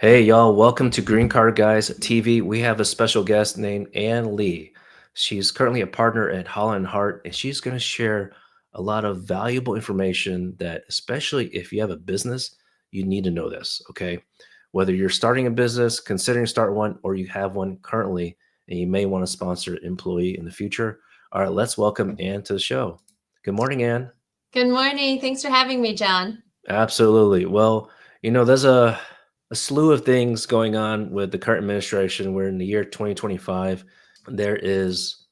Hey, y'all, welcome to Green Card Guys TV. We have a special guest named Ann Lee. She's currently a partner at Holland Hart, and she's going to share a lot of valuable information that, especially if you have a business, you need to know this, okay? Whether you're starting a business, considering start one, or you have one currently, and you may want to sponsor an employee in the future. All right, let's welcome Ann to the show. Good morning, Ann. Good morning. Thanks for having me, John. Absolutely. Well, there's a slew of things going on with the current administration. We're in the year 2025. There is,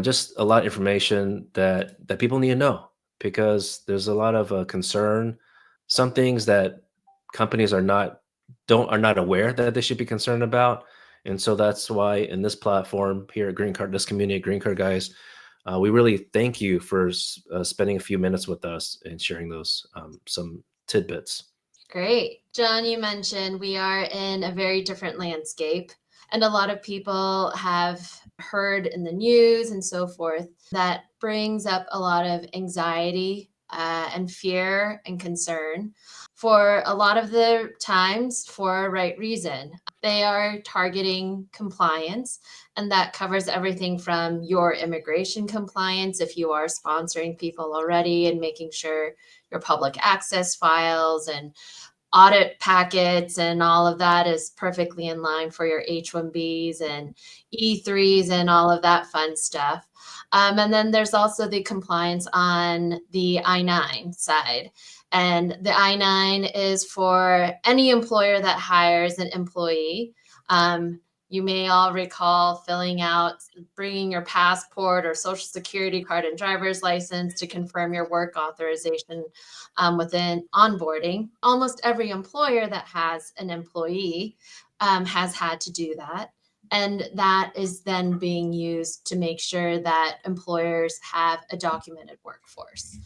just a lot of information that people need to know because there's a lot of concern. Some things that companies are not aware that they should be concerned about, and so that's why in this platform here at Green Card, this community, Green Card Guys, we really thank you for spending a few minutes with us and sharing those some tidbits. Great. John, you mentioned we are in a very different landscape, and a lot of people have heard in the news and so forth that brings up a lot of anxiety and fear and concern for a lot of the times for a right reason. They are targeting compliance, and that covers everything from your immigration compliance if you are sponsoring people already and making sure your public access files and audit packets and all of that is perfectly in line for your H-1Bs and E3s and all of that fun stuff. And then there's also the compliance on the I-9 side. And the I-9 is for any employer that hires an employee. You may all recall filling out, bringing your passport or social security card and driver's license to confirm your work authorization within onboarding. Almost every employer that has an employee has had to do that. And that is then being used to make sure that employers have a documented workforce.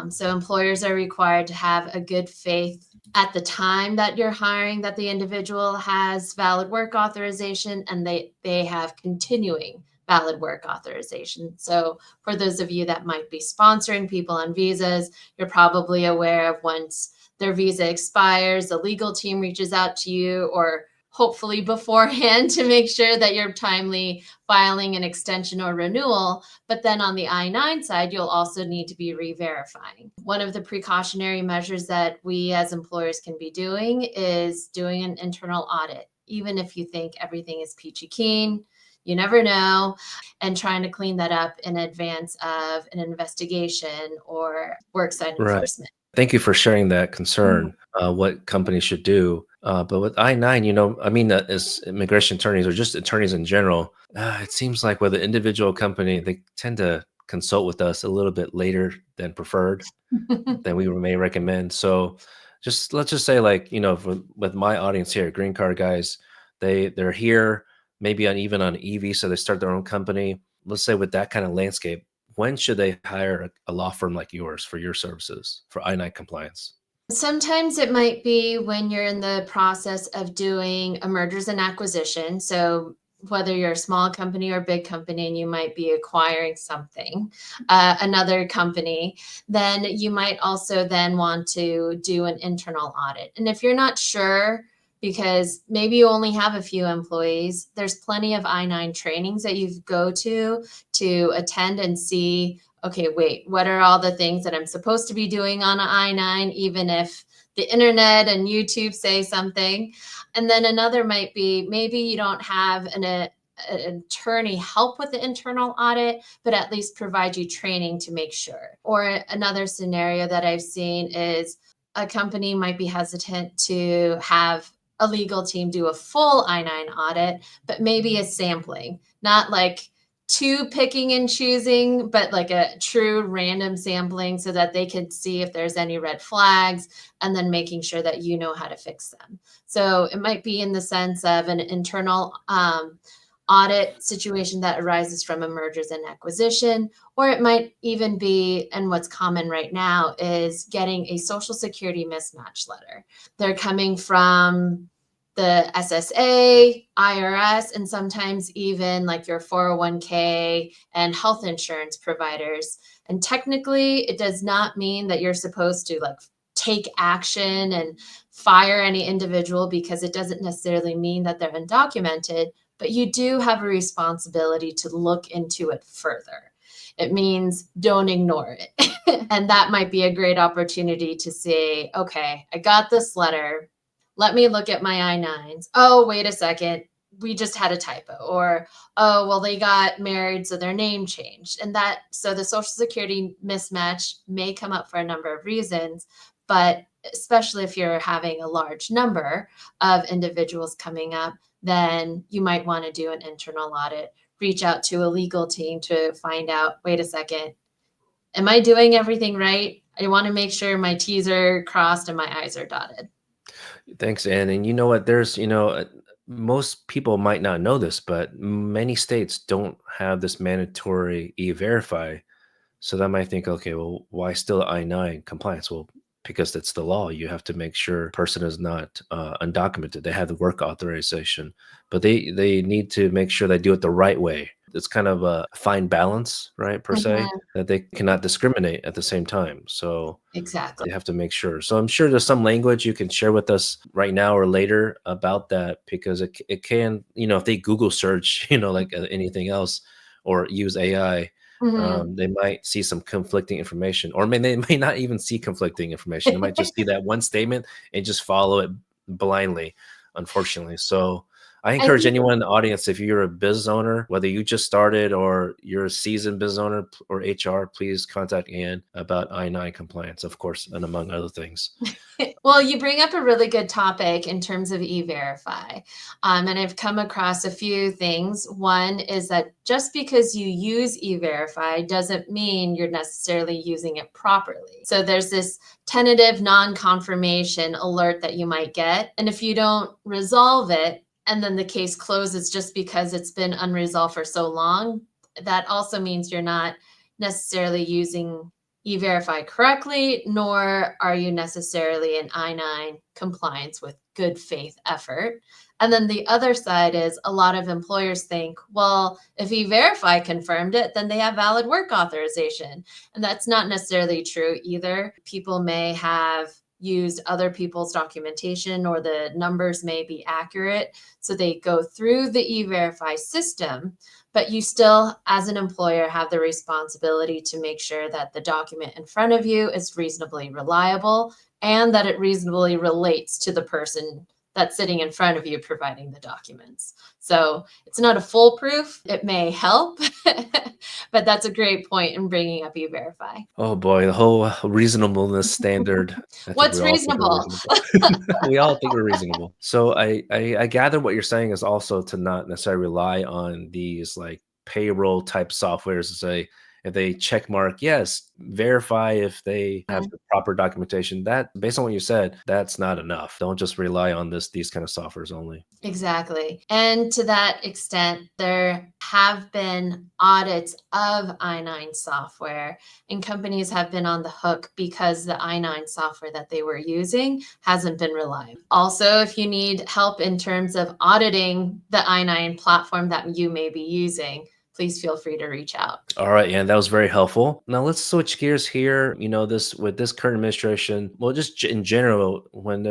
So employers are required to have a good faith at the time that you're hiring that the individual has valid work authorization and they have continuing valid work authorization. So for those of you that might be sponsoring people on visas, you're probably aware of once their visa expires, the legal team reaches out to you or hopefully beforehand to make sure that you're timely filing an extension or renewal. But then on the I-9 side, you'll also need to be re-verifying. One of the precautionary measures that we as employers can be doing is doing an internal audit. Even if you think everything is peachy keen, you never know, and trying to clean that up in advance of an investigation or worksite Right. enforcement. Thank you for sharing that concern, what companies should do. But with I-9, I mean, as immigration attorneys or just attorneys in general, it seems like with an individual company, they tend to consult with us a little bit later than preferred, than we may recommend. So just let's just say like, with my audience here, Green Card Guys, they're here maybe on even on EV, so they start their own company. Let's say with that kind of landscape, when should they hire a law firm like yours for your services for I-9 compliance? Sometimes it might be when you're in the process of doing a mergers and acquisition. So whether you're a small company or big company and you might be acquiring something, another company, then you might also then want to do an internal audit. And if you're not sure, because maybe you only have a few employees, there's plenty of I-9 trainings that you go to attend and see, okay, wait, what are all the things that I'm supposed to be doing on an I-9, even if the internet and YouTube say something? And then another might be maybe you don't have an attorney help with the internal audit, but at least provide you training to make sure. Or another scenario that I've seen is a company might be hesitant to have a legal team do a full I-9 audit, but maybe a sampling, not like too picking and choosing, but like a true random sampling so that they could see if there's any red flags and then making sure that you know how to fix them. So it might be in the sense of an internal audit situation that arises from a mergers and acquisition, or it might even be, and what's common right now is getting a social security mismatch letter. They're coming from the SSA, IRS, and sometimes even like your 401k and health insurance providers. And technically, it does not mean that you're supposed to like take action and fire any individual because it doesn't necessarily mean that they're undocumented, but you do have a responsibility to look into it further. It means don't ignore it. And that might be a great opportunity to say, okay, I got this letter. Let me look at my I-9s. Oh, wait a second. We just had a typo. Or, oh, well, they got married, so their name changed. And that, so the social security mismatch may come up for a number of reasons, but especially if you're having a large number of individuals coming up, then you might want to do an internal audit, reach out to a legal team to find out, wait a second, am I doing everything right? I want to make sure my T's are crossed and my I's are dotted. Thanks, Ann. And you know what? Most people might not know this, but many states don't have this mandatory e-verify. So that might think, okay, well, why still I-9 compliance? Well, because it's the law. You have to make sure person is not undocumented. They have the work authorization, but they need to make sure they do it the right way. It's kind of a fine balance, right, per se, Mhm. that they cannot discriminate at the same time. So Exactly. they have to make sure. So I'm sure there's some language you can share with us right now or later about that because it can, if they Google search, like anything else or use AI, Mhm. they might see some conflicting information, or they may not even see conflicting information. They might just see that one statement and just follow it blindly, unfortunately. So I I encourage think anyone in the audience, if you're a business owner, whether you just started or you're a seasoned business owner or HR, please contact Ann about I-9 compliance, of course, and among other things. well, you bring up a really good topic in terms of e-verify. And I've come across a few things. One is that just because you use e-verify doesn't mean you're necessarily using it properly. So there's this tentative non-confirmation alert that you might get. And if you don't resolve it, and then the case closes just because it's been unresolved for so long, that also means you're not necessarily using e-verify correctly, nor are you necessarily in I-9 compliance with good faith effort. And then the other side is a lot of employers think, well, if e-verify confirmed it, then they have valid work authorization. And that's not necessarily true either. People may have used other people's documentation or the numbers may be accurate. So they go through the e-verify system, but you still, as an employer, have the responsibility to make sure that the document in front of you is reasonably reliable and that it reasonably relates to the person that's sitting in front of you providing the documents. So it's not a foolproof. It may help, but that's a great point in bringing up e-verify. Oh boy, the whole reasonableness standard. I think we What's all think we're reasonable? reasonable. We all think we're reasonable. So I gather what you're saying is also to not necessarily rely on these like payroll type softwares to say if they check mark yes, verify if they have the proper documentation. That based on what you said, that's not enough. Don't just rely on these kind of softwares only. Exactly. And to that extent, there have been audits of I-9 software, and companies have been on the hook because the I-9 software that they were using hasn't been reliable. Also, if you need help in terms of auditing the I-9 platform that you may be using, please feel free to reach out. All right, yeah, that was very helpful. Now let's switch gears here. This with this current administration, well, just in general,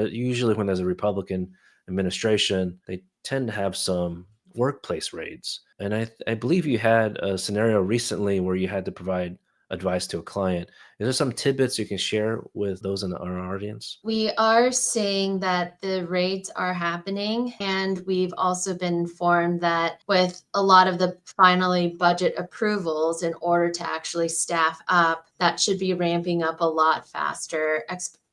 usually when there's a Republican administration, they tend to have some workplace raids. And I believe you had a scenario recently where you had to provide advice to a client. Is there some tidbits you can share with those in our audience? We are seeing that the raids are happening, and we've also been informed that with a lot of the finally budget approvals, in order to actually staff up, that should be ramping up a lot faster,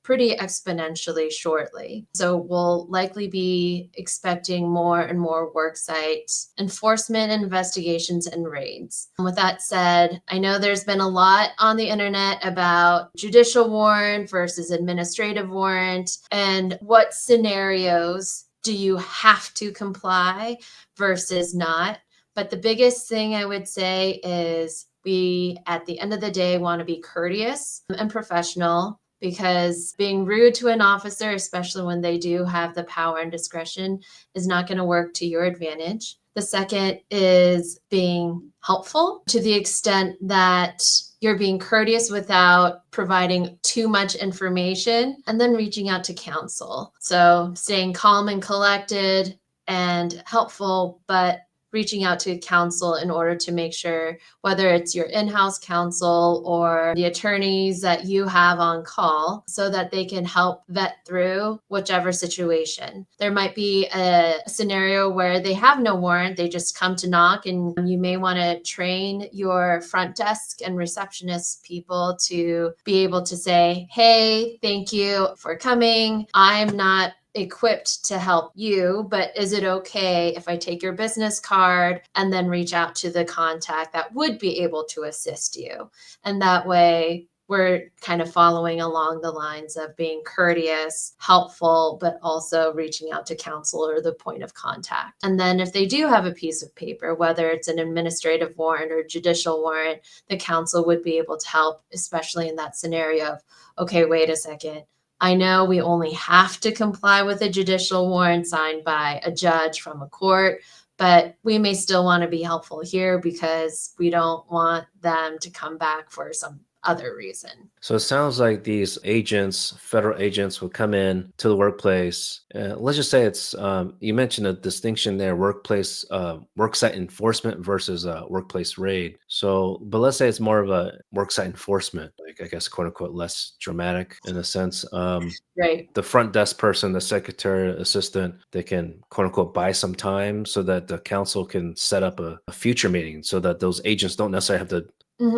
pretty exponentially shortly. So we'll likely be expecting more and more worksite enforcement investigations and raids. With that said, I know there's been a lot on the internet about judicial warrant versus administrative warrant and what scenarios do you have to comply versus not. But the biggest thing I would say is we, at the end of the day, want to be courteous and professional because being rude to an officer, especially when they do have the power and discretion, is not going to work to your advantage. The second is being helpful to the extent that you're being courteous without providing too much information, and then reaching out to counsel. So staying calm and collected and helpful, but reaching out to counsel in order to make sure, whether it's your in-house counsel or the attorneys that you have on call, so that they can help vet through whichever situation. There might be a scenario where they have no warrant, they just come to knock, and you may want to train your front desk and receptionist people to be able to say, hey, thank you for coming. I'm not equipped to help you, but is it okay if I take your business card and then reach out to the contact that would be able to assist you? And that way, we're kind of following along the lines of being courteous, helpful, but also reaching out to counsel or the point of contact. And then if they do have a piece of paper, whether it's an administrative warrant or judicial warrant, the counsel would be able to help, especially in that scenario of, okay, wait a second. I know we only have to comply with a judicial warrant signed by a judge from a court, but we may still want to be helpful here because we don't want them to come back for some other reason. So it sounds like these agents, federal agents, will come in to the workplace. Let's just say it's you mentioned a distinction there: workplace, worksite enforcement versus workplace raid. So, but let's say it's more of a worksite enforcement, like I guess quote unquote less dramatic in a sense. Right. The front desk person, the secretary, assistant, they can quote unquote buy some time so that the council can set up a future meeting so that those agents don't necessarily have to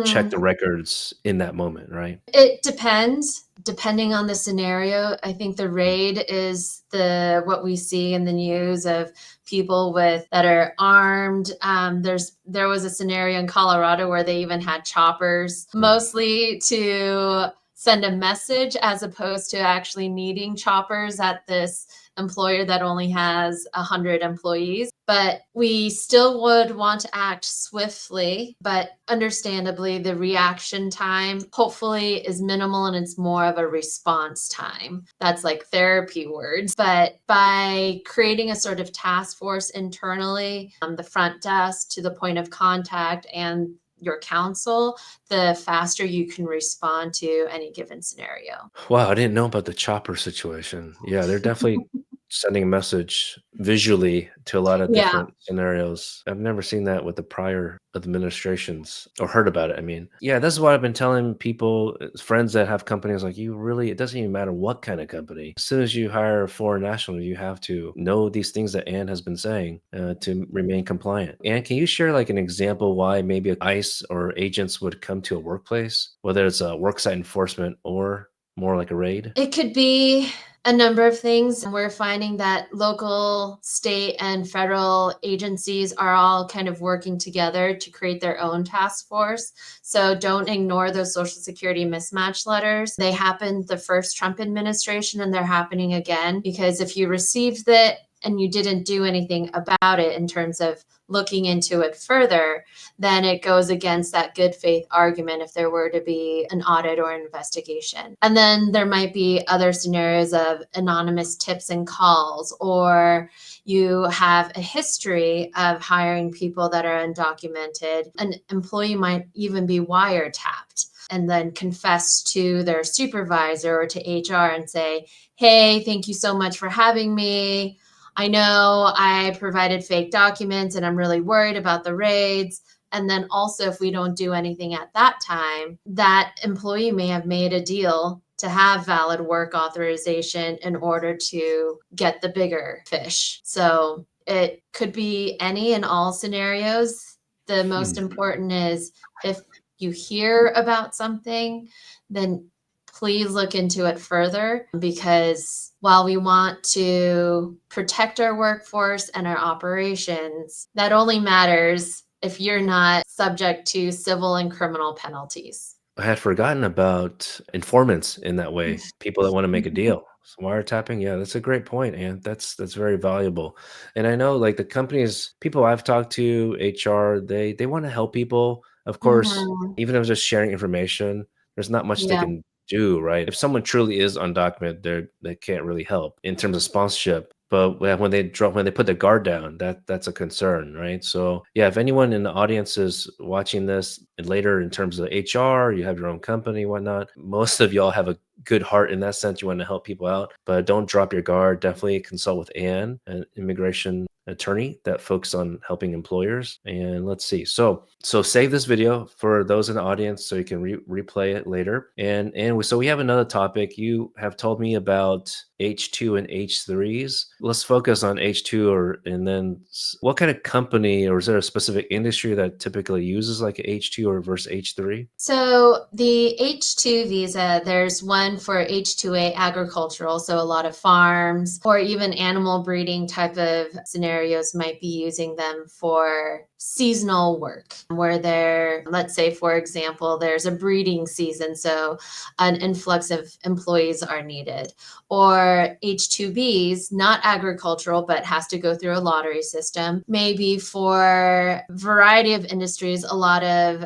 check Mhm. the records in that moment, right? It depends, depending on the scenario. I think the Mm. raid is the what we see in the news of people with that are armed. There was a scenario in Colorado where they even had choppers, Mm. mostly to send a message as opposed to actually needing choppers at this employer that only has 100 employees. But we still would want to act swiftly, but understandably, the reaction time hopefully is minimal and it's more of a response time. That's like therapy words. But by creating a sort of task force internally, the front desk to the point of contact and your counsel, the faster you can respond to any given scenario. Wow, I didn't know about the chopper situation. Yeah, they're definitely sending a message visually to a lot of Yeah. different scenarios. I've never seen that with the prior administrations or heard about it. I mean, yeah, this is what I've been telling people, friends that have companies like you really, it doesn't even matter what kind of company. As soon as you hire a foreign national, you have to know these things that Anne has been saying to remain compliant. Anne, can you share like an example why maybe ICE or agents would come to a workplace, whether it's a worksite enforcement or more like a raid? It could be a number of things. We're finding that local, state, and federal agencies are all kind of working together to create their own task force. So don't ignore those Social Security mismatch letters. They happened the first Trump administration and they're happening again because if you received it and you didn't do anything about it in terms of looking into it further, then it goes against that good faith argument if there were to be an audit or an investigation. And then there might be other scenarios of anonymous tips and calls, or you have a history of hiring people that are undocumented. An employee might even be wiretapped and then confess to their supervisor or to HR and say, hey, thank you so much for having me. I know I provided fake documents and I'm really worried about the raids. And then also, if we don't do anything at that time, that employee may have made a deal to have valid work authorization in order to get the bigger fish. So it could be any and all scenarios. The most Hmm. important is if you hear about something, then please look into it further because while we want to protect our workforce and our operations, that only matters if you're not subject to civil and criminal penalties. I had forgotten about informants in that way, people that want to make a deal. So wiretapping, yeah, that's a great point, and that's very valuable. And I know like the companies, people I've talked to, HR, they want to help people. Of course, Mhm. even if it's just sharing information, there's not much they Yeah. can do, right? If someone truly is undocumented, they can't really help in terms of sponsorship. but when they put the guard down, that's a concern, right? So yeah, if anyone in the audience is watching this and later in terms of HR, you have your own company, whatnot. Most of y'all have a good heart in that sense. You want to help people out, but don't drop your guard. Definitely consult with Anne, an immigration attorney that focuses on helping employers. And let's see. So save this video for those in the audience so you can replay it later. So we have another topic. You have told me about H2 and H3s. Let's focus on H2 and then what kind of company, or is there a specific industry that typically uses like a H2 or versus H3? So the H2 visa, there's one for H2A agricultural, so a lot of farms or even animal breeding type of scenarios might be using them for seasonal work where let's say, for example, there's a breeding season, so an influx of employees are needed. Or H2Bs, not agricultural, but has to go through a lottery system, maybe for a variety of industries. A lot of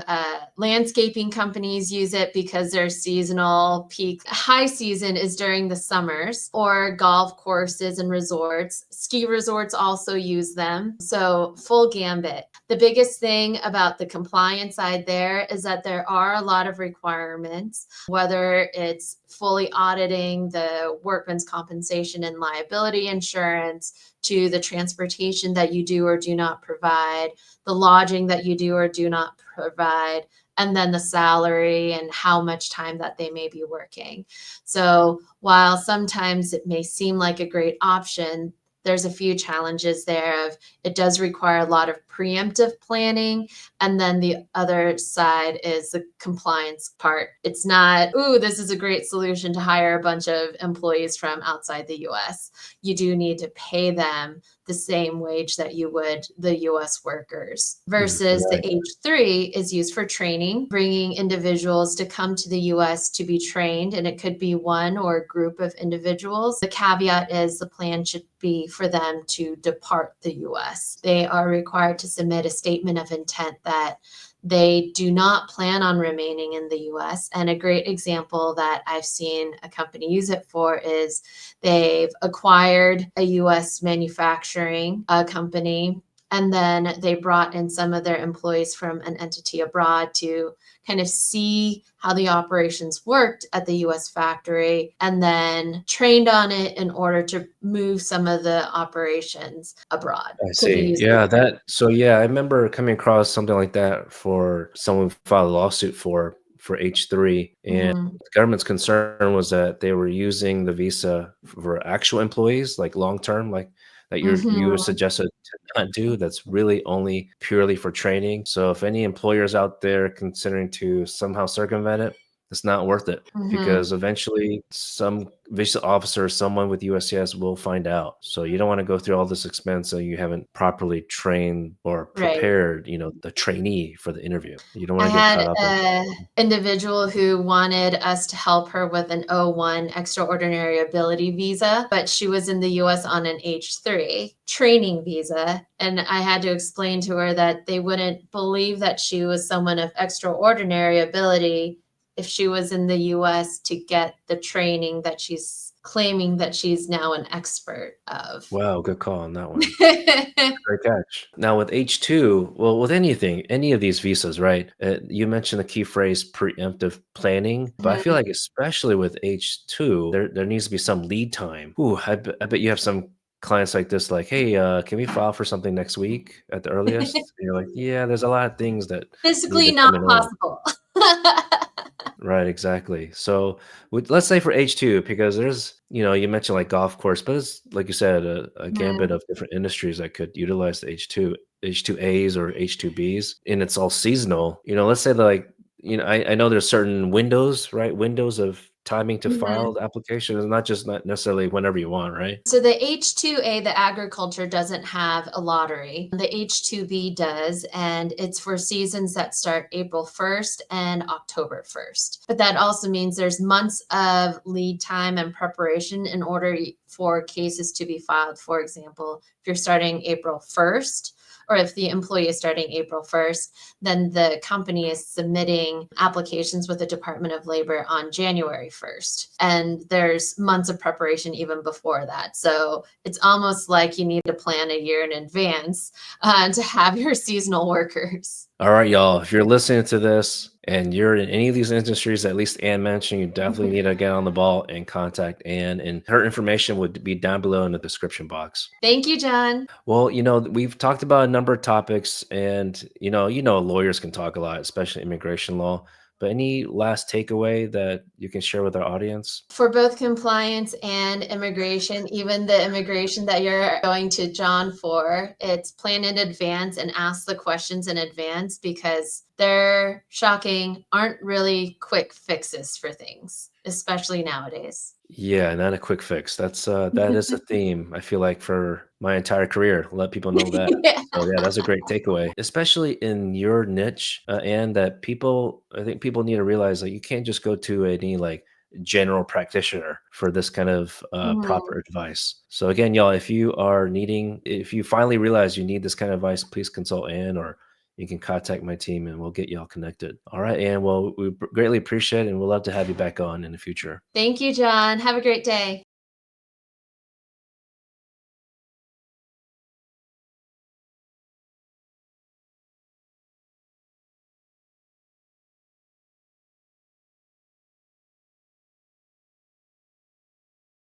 landscaping companies use it because their seasonal peak high season is during the summers, or golf courses and resorts. Ski resorts also use them. So full gambit. The biggest thing about the compliance side there is that there are a lot of requirements, whether it's fully auditing the workman's compensation and liability insurance, to the transportation that you do or do not provide, the lodging that you do or do not provide, and then the salary and how much time that they may be working. So while sometimes it may seem like a great option, there's a few challenges there. It does require a lot of preemptive planning. And then the other side is the compliance part. It's not, ooh, this is a great solution to hire a bunch of employees from outside the US. You do need to pay them the same wage that you would the US workers. Versus the Right. H3 is used for training, bringing individuals to come to the US to be trained, and it could be one or a group of individuals. The caveat is the plan should be for them to depart the US. They are required to submit a statement of intent that they do not plan on remaining in the US. And a great example that I've seen a company use it for is they've acquired a US manufacturing company, and then they brought in some of their employees from an entity abroad to kind of see how the operations worked at the US factory, and then trained on it in order to move some of the operations abroad I to be see. used for Yeah, training. I remember coming across something like that for someone who filed a lawsuit for H3, and Mhm. the government's concern was that they were using the visa for actual employees, like long term, like that you were Mhm. suggested to not do. That's really only purely for training. So if any employers out there considering to somehow circumvent it, it's not worth it Mhm. because eventually some visa officer, someone with USCIS will find out. So you don't want to go through all this expense and you haven't properly trained or Right. prepared, the trainee for the interview. You don't I want to get had caught up in it. a individual who wanted us to help her with an O1 extraordinary ability visa, but she was in the US on an H3 training visa. And I had to explain to her that they wouldn't believe that she was someone of extraordinary ability if she was in the US to get the training that she's claiming that she's now an expert of. Wow, good call on that one. Great catch. Now with H2, well, with any of these visas, right? You mentioned the key phrase preemptive planning, but I feel Mhm. like especially with H2, there needs to be some lead time. Ooh, I bet you have some clients like this, like, hey, can we file for something next week at the earliest? And you're like, yeah, there's a lot of things that need Physically to not come in order. possible. Right, exactly. So, let's say for H2, because you mentioned like golf course, but it's like you said, a gambit Mhm. of different industries that could utilize the H2As or H2Bs, and it's all seasonal. Let's say that, like, I know there's certain windows, right? Windows of timing to file Mhm. the application. It's not necessarily whenever you want, right? So the H2A, the agriculture, doesn't have a lottery. The H2B does, and it's for seasons that start April 1st and October 1st. But that also means there's months of lead time and preparation in order for cases to be filed. For example, if you're starting April 1st, or if the employee is starting April 1st, then the company is submitting applications with the Department of Labor on January 1st. And there's months of preparation even before that. So it's almost like you need to plan a year in advance to have your seasonal workers. All right, y'all. If you're listening to this and you're in any of these industries that at least Ann mentioned, you definitely need to get on the ball and contact Ann. And her information would be down below in the description box. Thank you, John. Well, we've talked about a number of topics, and lawyers can talk a lot, especially immigration law. But any last takeaway that you can share with our audience? For both compliance and immigration, even the immigration that you're going to John for, it's plan in advance and ask the questions in advance because they're shocking, aren't really quick fixes for things, especially nowadays. Yeah, not a quick fix. That is a theme, I feel like, for my entire career. Let people know that. Yeah. So yeah, that's a great takeaway, especially in your niche, and that I think people need to realize that you can't just go to any like general practitioner for this kind of Mhm. proper advice. So again, y'all, if you finally realize you need this kind of advice, please consult Ann, or you can contact my team and we'll get y'all connected. All right, Ann. Well, we greatly appreciate it, and we'll love to have you back on in the future. Thank you, John. Have a great day.